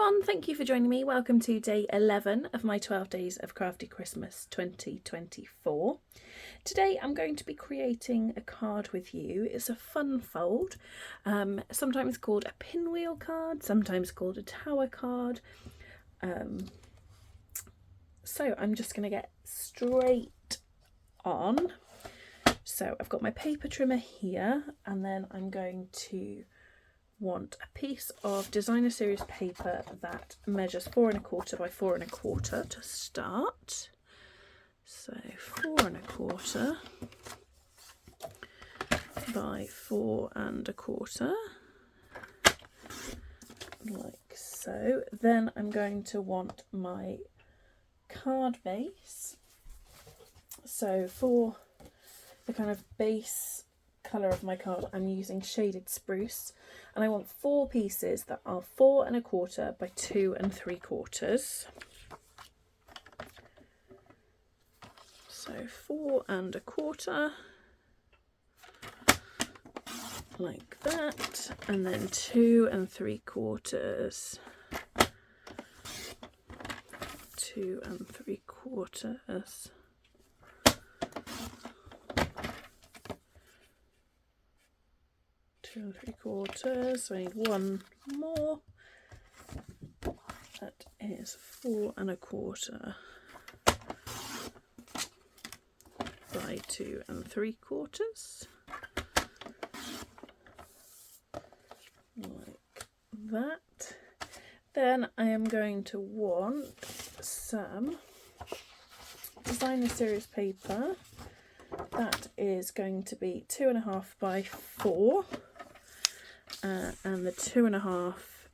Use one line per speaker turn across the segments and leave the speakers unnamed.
everyone, thank you for joining me. Welcome to day 11 of my 12 days of Crafty Christmas 2024. Today I'm going to be creating a card with you. It's a fun fold, sometimes called a pinwheel card, sometimes called a tower card. So I'm just going to get straight on. So I've got my paper trimmer here, and then I'm going to want a piece of designer series paper that measures 4 1/4 by 4 1/4 to start. So 4 1/4 by 4 1/4, like so. Then I'm going to want my card base. So for the kind of base colour of my card, I'm using shaded spruce, and I want 4 pieces that are 4 1/4 by 2 3/4. So 4 1/4, like that, and then 2 3/4, 2 3/4. 2 3/4, so I need one more. That is 4 1/4 by 2 3/4, like that. Then I am going to want some designer series paper. That is going to be 2 1/2 by 4. And the 2 1/2,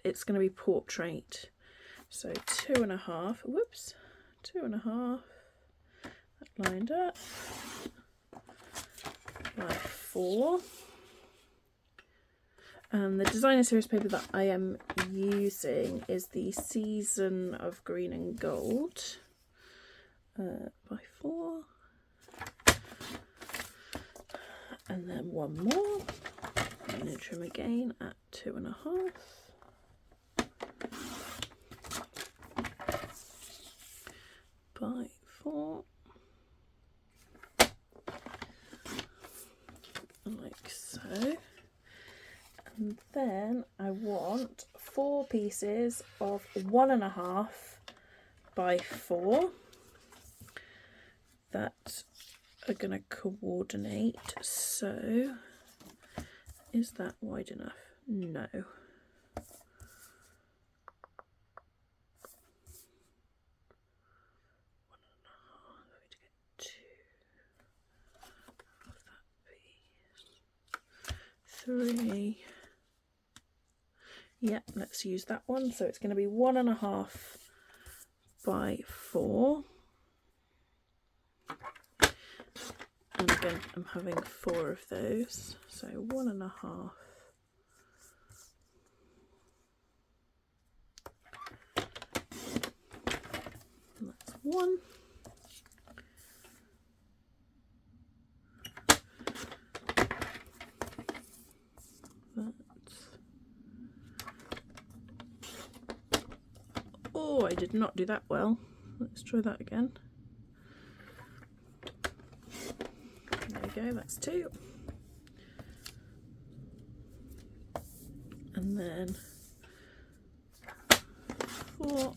it's going to be portrait. So 2 1/2, whoops, 2 1/2, that lined up, by 4. And the designer series paper that I am using is the Season of Green and Gold, by 4. And then one more. I'm going to trim again at 2 1/2 by 4, like so. And then I want 4 pieces of 1 1/2 by 4 that are going to coordinate. So is that wide enough? No. 1 1/2, to get 2 of that piece. 3. Yeah, let's use that one. So it's going to be 1 1/2 by 4. And again, I'm having 4 of those, so 1 1/2. And that's 1. Oh, I did not do that well. Let's try that again. There we go, that's 2. And then 4,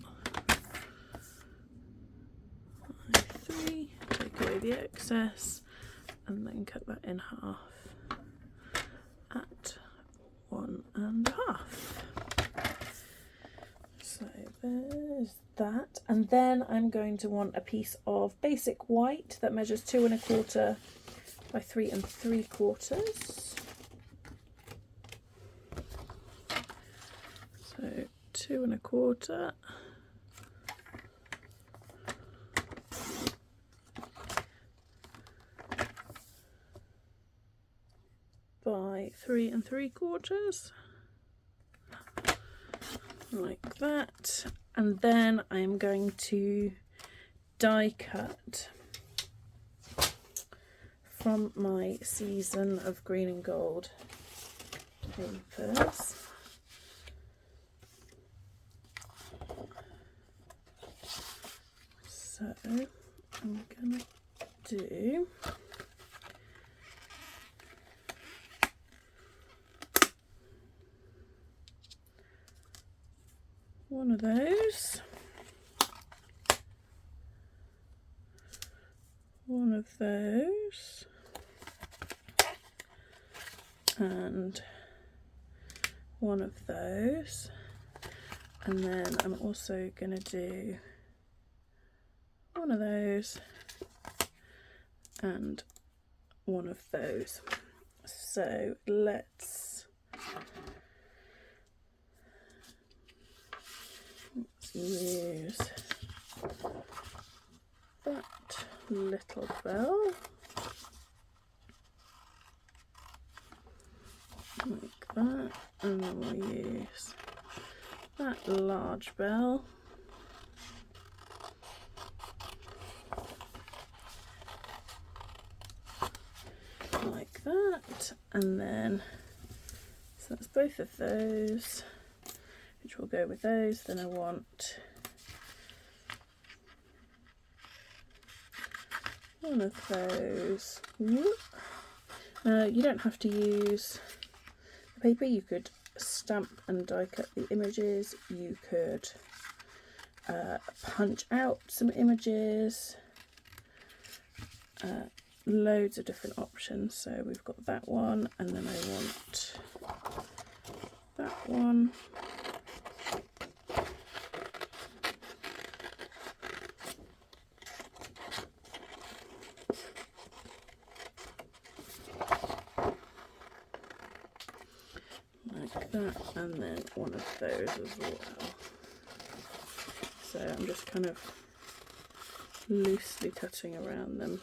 5, 3, take away the excess, and then cut that in half at 1 1/2. So there's that. And then I'm going to want a piece of basic white that measures 2 1/4 by 3 3/4. So 2 1/4 by 3 3/4, like that. And then I am going to die cut from my Season of Green and Gold papers. So I'm gonna do one of those, one of those, and one of those, and then I'm also going to do one of those and one of those. So let's use that little bell like that, and then we'll use that large bell like that, and then so that's both of those, which will go with those. Then I want one of those. You don't have to use the paper. You could stamp and die cut the images. You could punch out some images. Loads of different options. So we've got that one, and then I want that one. Like that, and then one of those as well. So I'm just kind of loosely cutting around them.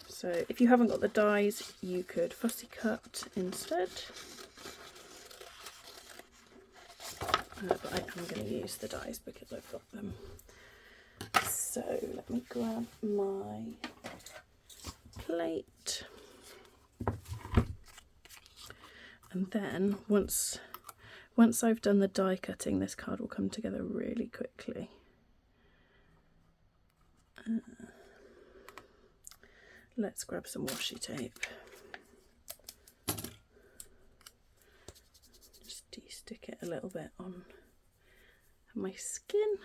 So if you haven't got the dies, you could fussy cut instead. But I am going to use the dies because I've got them. So let me grab my plate. And then once I've done the die cutting, this card will come together really quickly. Let's grab some washi tape. Just de-stick it a little bit on my skin.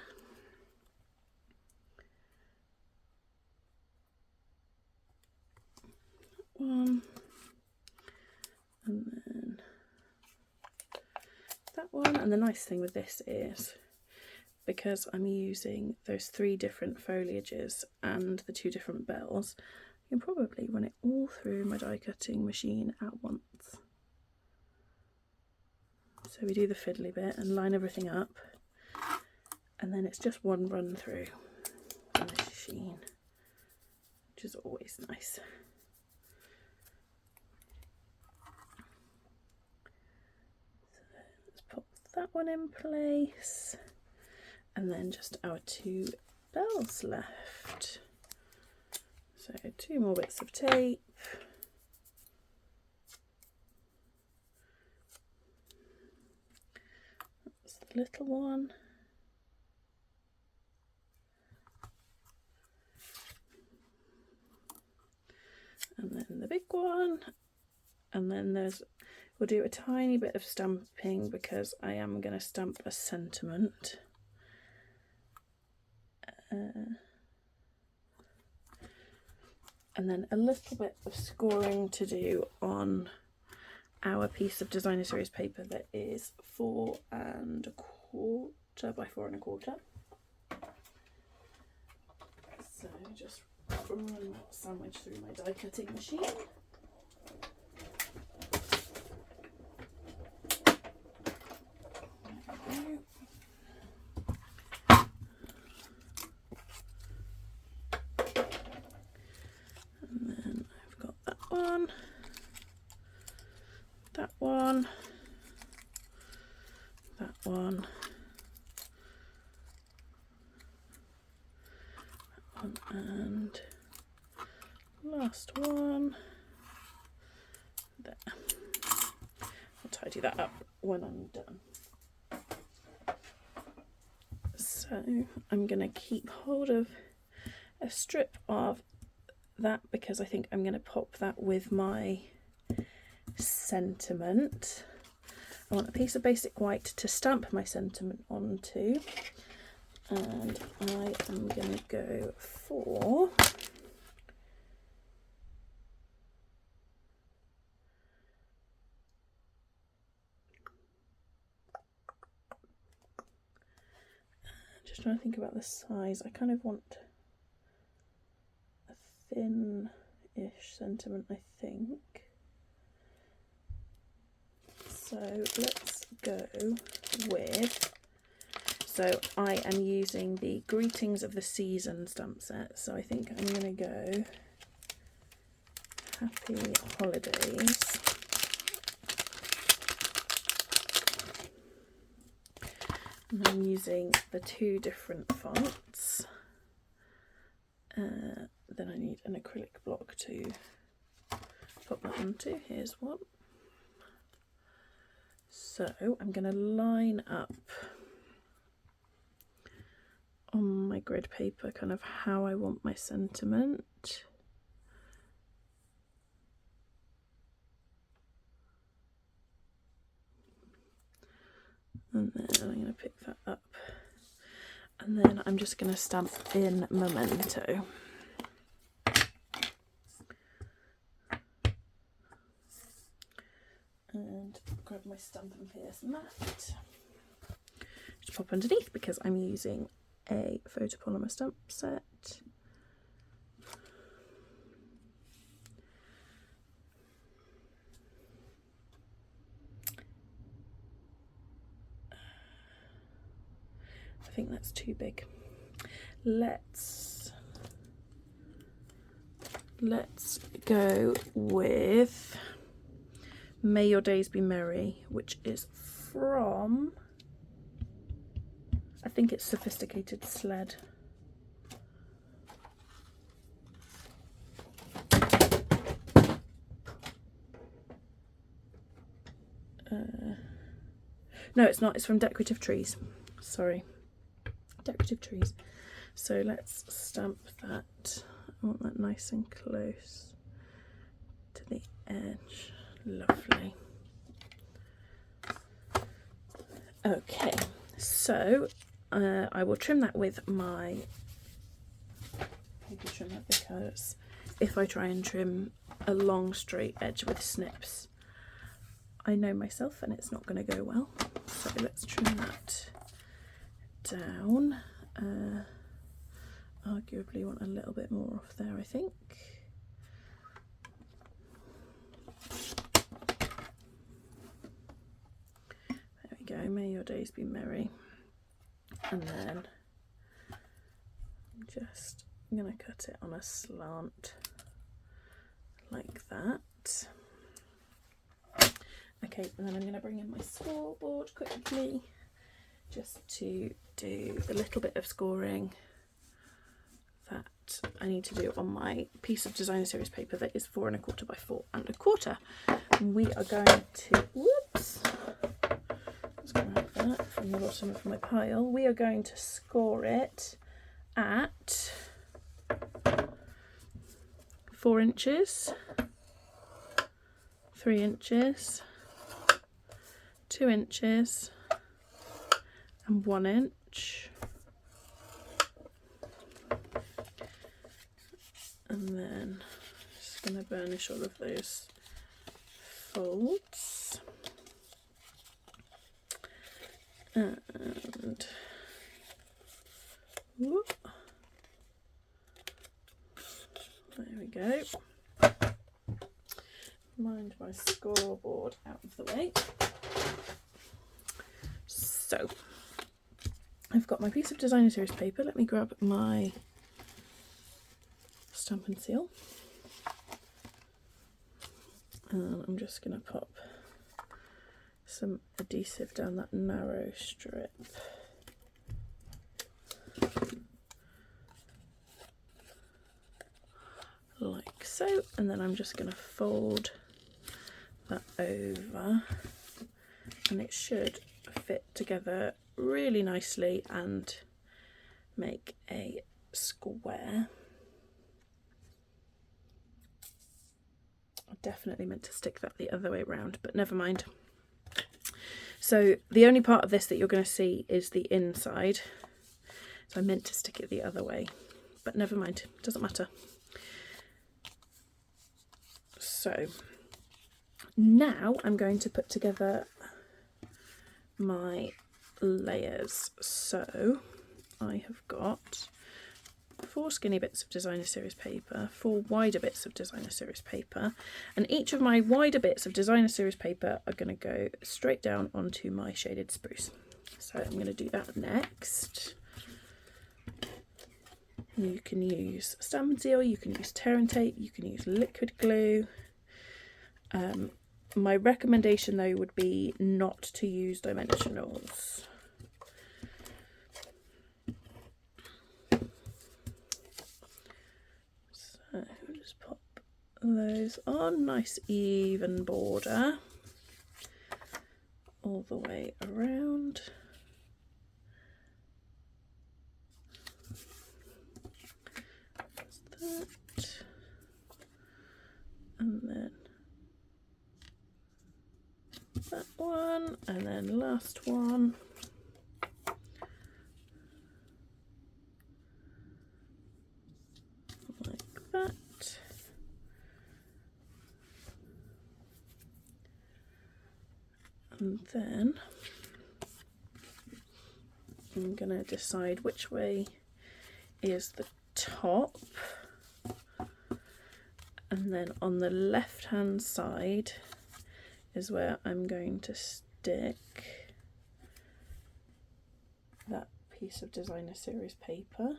That one. And then that one. And the nice thing with this is, because I'm using those 3 different foliages and the 2 different bells, I can probably run it all through my die cutting machine at once. So we do the fiddly bit and line everything up, and then it's just one run through on the machine, which is always nice. So let's pop that one in place, and then just our 2 bells left. So 2 more bits of tape. That's the little one. And then the big one. And then we'll do a tiny bit of stamping because I am going to stamp a sentiment. And then a little bit of scoring to do on our piece of designer series paper that is 4 1/4 by 4 1/4. So just run that sandwich through my die cutting machine. That one, and last one there. I'll tidy that up when I'm done. So So I'm going to keep hold of a strip of that because I think I'm going to pop that with my sentiment. I want a piece of basic white to stamp my sentiment onto, and I am going to go for just trying to think about the size. I kind of want a thin-ish sentiment, I think. So let's go with, so I am using the Greetings of the Season stamp set. So I think I'm going to go Happy Holidays. And I'm using the two different fonts. Then I need an acrylic block to put that onto. Here's one. So I'm going to line up on my grid paper kind of how I want my sentiment. And then I'm going to pick that up. And then I'm just going to stamp in Memento. And grab my Stampin' Pierce mat. Just pop underneath because I'm using a photopolymer stamp set. I think that's too big. Let's go with May Your Days Be Merry, which is from, I think it's Sophisticated Sled. No, it's not. It's from Decorative Trees. Sorry. Decorative Trees. So let's stamp that. I want that nice and close to the edge. Lovely. Okay, so I will trim that with my paper trimmer because if I try and trim a long straight edge with snips, I know myself and it's not going to go well. So let's trim that down. Arguably want a little bit more off there, I think. There we go, May Your Days Be Merry. And then I'm just going to cut it on a slant like that. Okay, and then I'm going to bring in my scoreboard quickly just to do the little bit of scoring that I need to do on my piece of designer series paper that is 4 1/4 by 4 1/4. We are going to, whoops, let's grab that from the bottom of my pile. We are going to score it at 4 inches, 3 inches, 2 inches, and 1 inch. And then just going to burnish all of those folds. And whoop, there we go. Mind my scoreboard out of the way. So I've got my piece of designer series paper. Let me grab my Stampin' Seal. And I'm just going to pop some adhesive down that narrow strip. Like so. And then I'm just going to fold that over. And it should fit together really nicely and make a square. I definitely meant to stick that the other way around, but never mind. So the only part of this that you're going to see is the inside. So I meant to stick it the other way, but never mind, doesn't matter. So now I'm going to put together my layers. So I have got 4 skinny bits of designer series paper, 4 wider bits of designer series paper, and each of my wider bits of designer series paper are going to go straight down onto my shaded spruce. So I'm going to do that next. You can use Stampin' Seal, you can use tear and tape, you can use liquid glue. My recommendation though would be not to use dimensionals. So just pop those on, nice even border all the way around. That. And then that one, and then last one. Like that. And then I'm going to decide which way is the top. And then on the left hand side is where I'm going to stick that piece of designer series paper.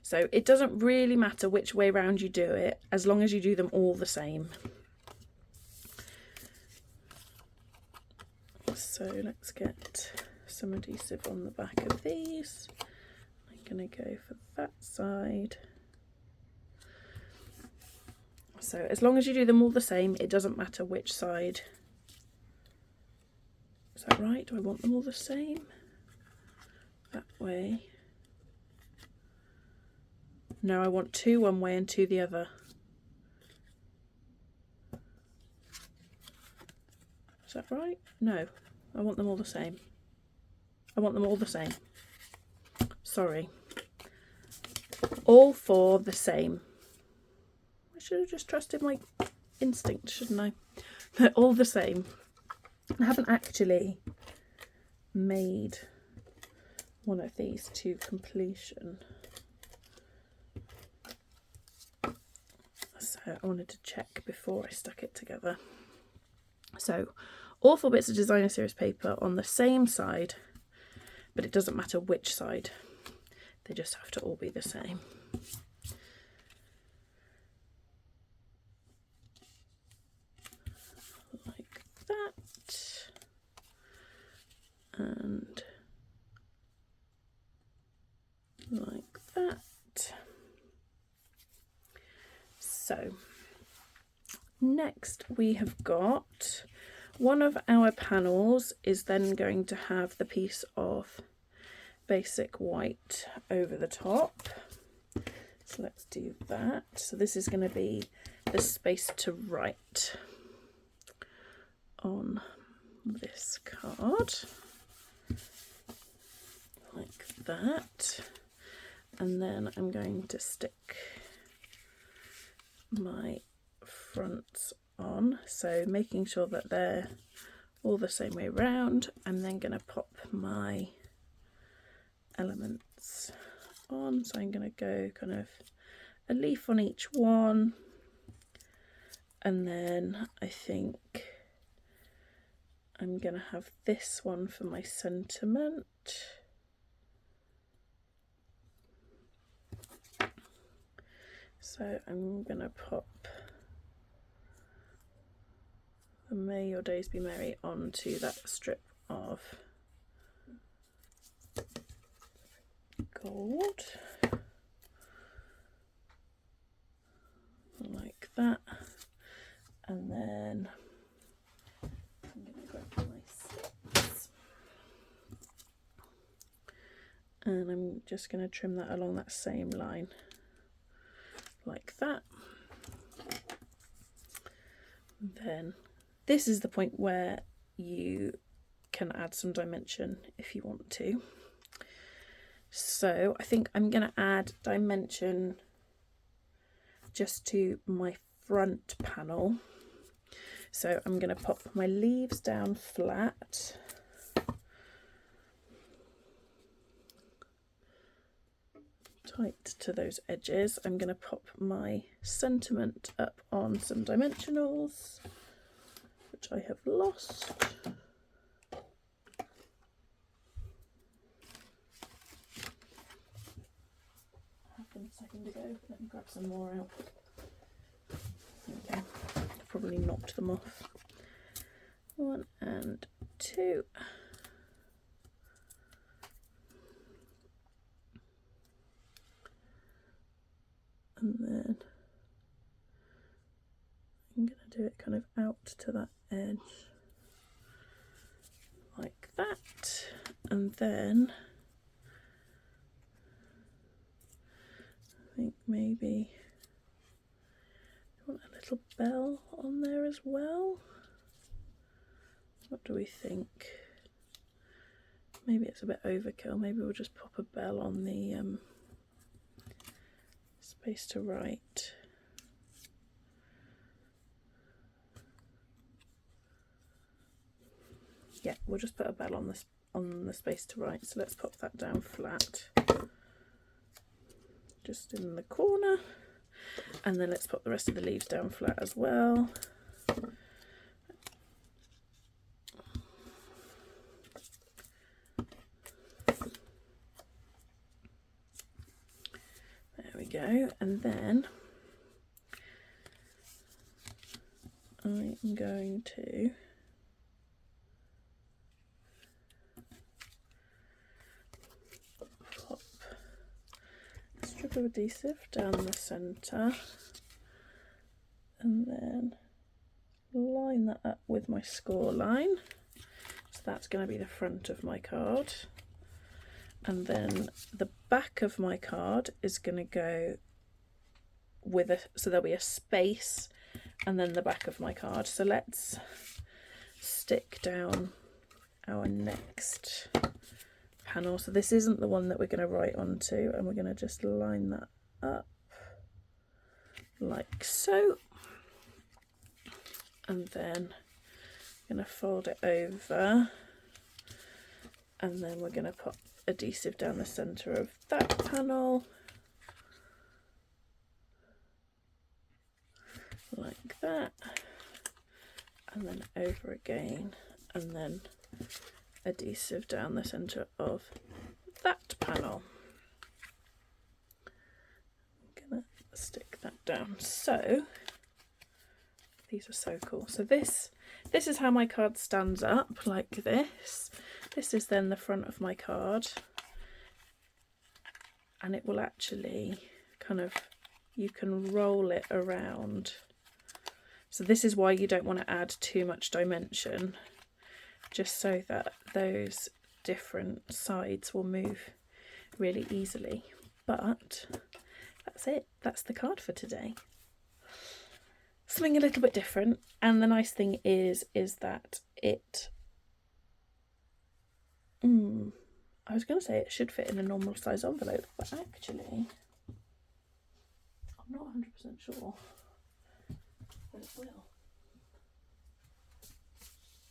So it doesn't really matter which way round you do it, as long as you do them all the same. So let's get some adhesive on the back of these. I'm going to go for that side. So as long as you do them all the same, it doesn't matter which side. Is that right? Do I want them all the same? That way. No, I want 2 one way and 2 the other. Is that right? No, I want them all the same. I want them all the same. Sorry. All 4 the same. I should have just trusted my instinct, shouldn't I? They're all the same. I haven't actually made one of these to completion. So I wanted to check before I stuck it together. So all 4 bits of designer series paper on the same side, but it doesn't matter which side. They just have to all be the same. Like that. And like that. So next we have got one of our panels is then going to have the piece of basic white over the top. So let's do that. So this is going to be the space to write on this card. Like that. And then I'm going to stick my fronts on, so making sure that they're all the same way round. I'm then going to pop my elements on, so I'm going to go kind of a leaf on each one, and then I think I'm going to have this one for my sentiment. So I'm going to pop the May Your Days Be Merry onto that strip of gold, like that, and then I'm going to grab my sticks. and I'm just going to trim that along that same line like that. Then this is the point where you can add some dimension if you want to. So I think I'm going to add dimension just to my front panel. So I'm going to pop my leaves down flat. Tight to those edges. I'm going to pop my sentiment up on some dimensionals, which I have lost. Happened a second ago. Let me grab some more out. Okay, probably knocked them off. 1 and 2. And then I'm going to do it kind of out to that edge like that, and then I think maybe I want a little bell on there as well. What do we think? Maybe it's a bit overkill. Maybe we'll just pop a bell on the space to write. Yeah, we'll just put a bell on this on the space to write. So let's pop that down flat, just in the corner, and then let's pop the rest of the leaves down flat as well. There we go, and then I am going to pop a strip of adhesive down the centre and then line that up with my score line. So that's going to be the front of my card. And then the back of my card is going to go with a, so there'll be a space and then the back of my card. So let's stick down our next panel. So this isn't the one that we're going to write onto, and we're going to just line that up like so. And then I'm going to fold it over, and then we're going to pop adhesive down the centre of that panel like that, and then over again, and then adhesive down the centre of that panel. I'm gonna stick that down. So these are so cool. So this is how my card stands up, like this. This is then the front of my card, and it will actually kind of, you can roll it around. So this is why you don't want to add too much dimension, just so that those different sides will move really easily. But that's it, that's the card for today. Something a little bit different, and the nice thing is that it I was going to say it should fit in a normal size envelope, but actually I'm not 100% sure that it will.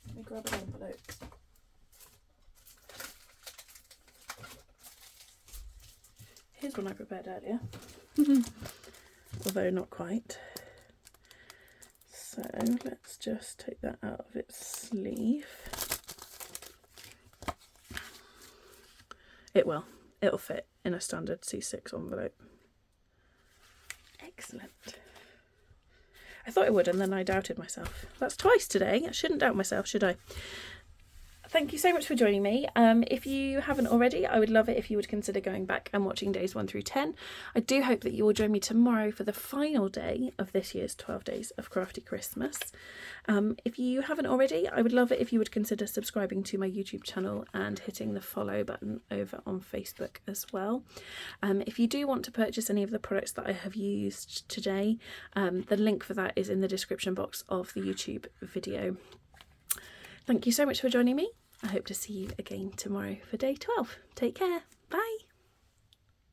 Let me grab an envelope. Here's one I prepared earlier, although not quite. So let's just take that out of its sleeve. It'll fit in a standard C6 envelope. Excellent. I thought it would, and then I doubted myself. That's twice today. I shouldn't doubt myself, should I? thank you so much for joining me. If you haven't already, I would love it if you would consider going back and watching days 1 through 10. I do hope that you will join me tomorrow for the final day of this year's 12 Days of Crafty Christmas. If you haven't already, I would love it if you would consider subscribing to my YouTube channel and hitting the follow button over on Facebook as well. If you do want to purchase any of the products that I have used today, the link for that is in the description box of the YouTube video. Thank you so much for joining me. I hope to see you again tomorrow for day 12. Take care. Bye.